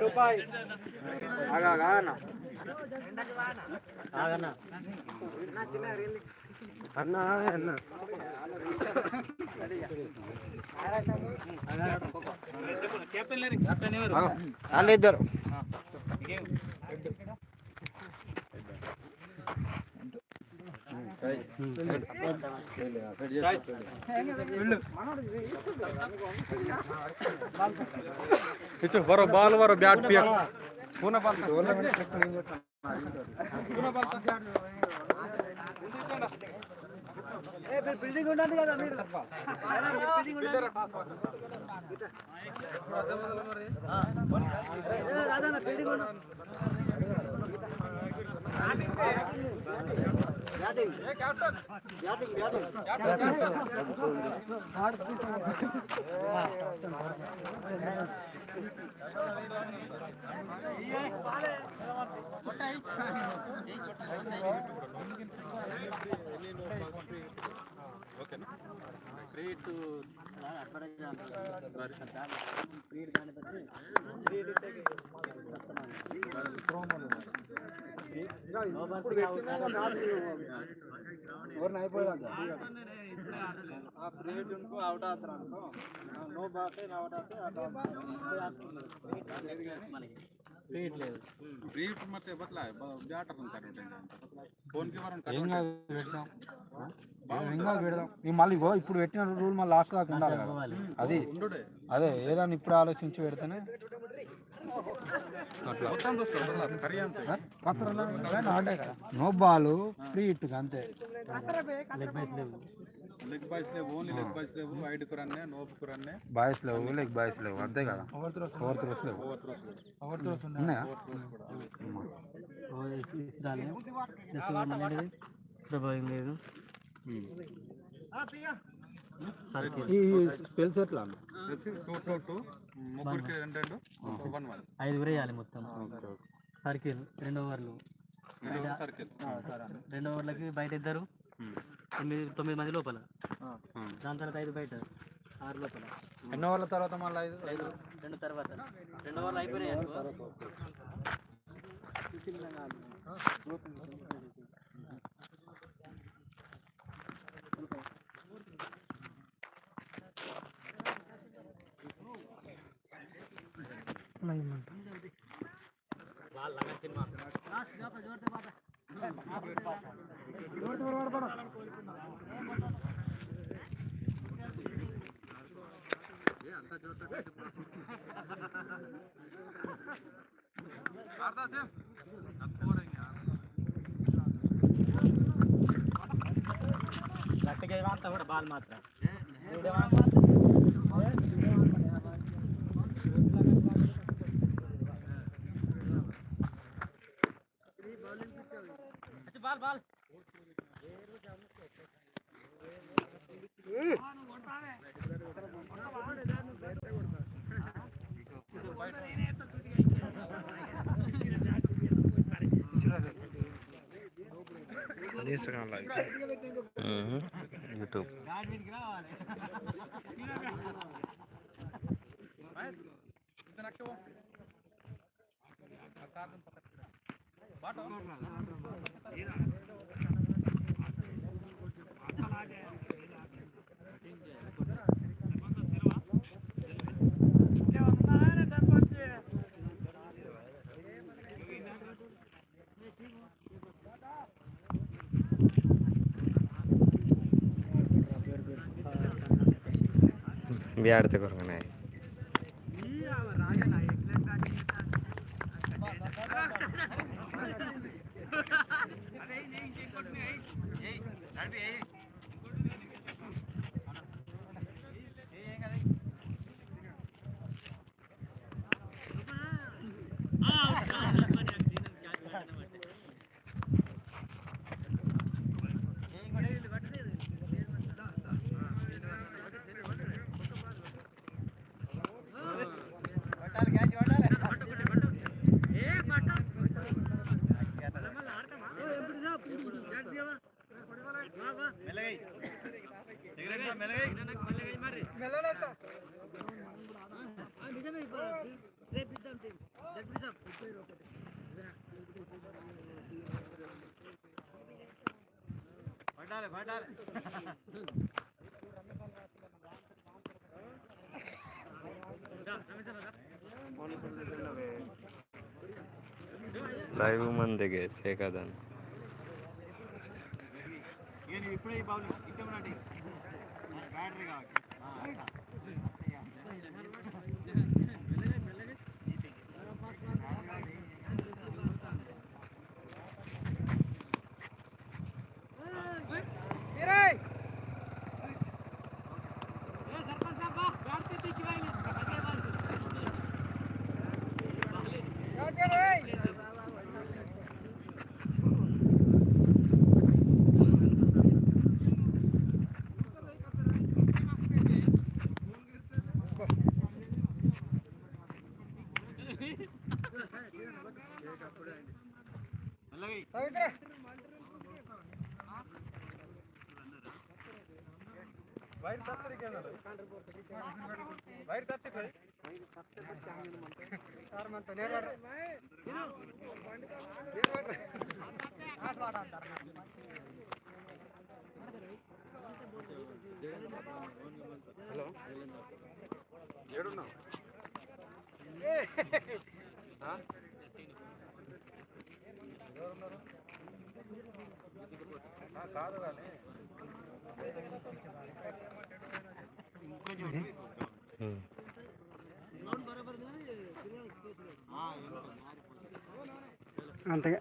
రూపాయి అన్న అన్న వాళ్ళిద్దరు बरो बॉल बरो बैट पे पूना बॉल బిల్డింగ్ ఉండండి కదా మీరు రాజన్న బిల్డింగ్ ఓకేనా క్రియేట్ उनको आउट आता नो बात है आउट आते బ్రీఫ్ ಮತ್ತೆ ಬದಲಾ ಬ್ಯಾಟರ್ ಅಂತಾರೆ ఫోన్ కి వరం పెడదాం మళ్ళీ ఇప్పుడు పెట్టిన రూల్ మళ్ళీ లాస్ట్ దాకా ఉండాలి కదా అది అదే ఏదైనా ఇప్పుడు ఆలోచించి పెడితేనే నో బాల్ ఫ్రీ ఇట్ అంతే లెగ్ బాయ్స్ లేవు ఓన్లీ లెగ్ బాయ్స్ లేవు వైడ్ కురన్నే నోబ్ కురన్నే బాయ్స్ లేవు లెగ్ బాయ్స్ లేవు అంతే కదా ఓవర్ త్రోస్ లేవు ఓవర్ త్రోస్ ఉన్నాయా ప్రభావం లేదు ఈ స్పెల్స్ ఎట్లా ముగ్గురికి 2 5 వేయాలి మొత్తం సర్కిల్ 2 ఓవర్లు 2 ఓవర్లకి బయట ఇద్దరు 9 మంది లోపల దాని తర్వాత 5 బయట 6 లోపల ఎన్ని ఓవర్ల తర్వాత మళ్ళీ 5 2 తర్వాత 2 ఓవర్లు అయిపోయినాయి గట్టిగా కూడా బాల్ మాత్రం ball ball Instagram live. YouTube. Bihar तक करना है లైవ్ మంది చేకదాన్ని ఇప్పుడే ఈ బాబు ఇచ్చామనండి బ్యాటరీ కావాలి హలో ఏడున్నావు కాదు కానీ అంతగా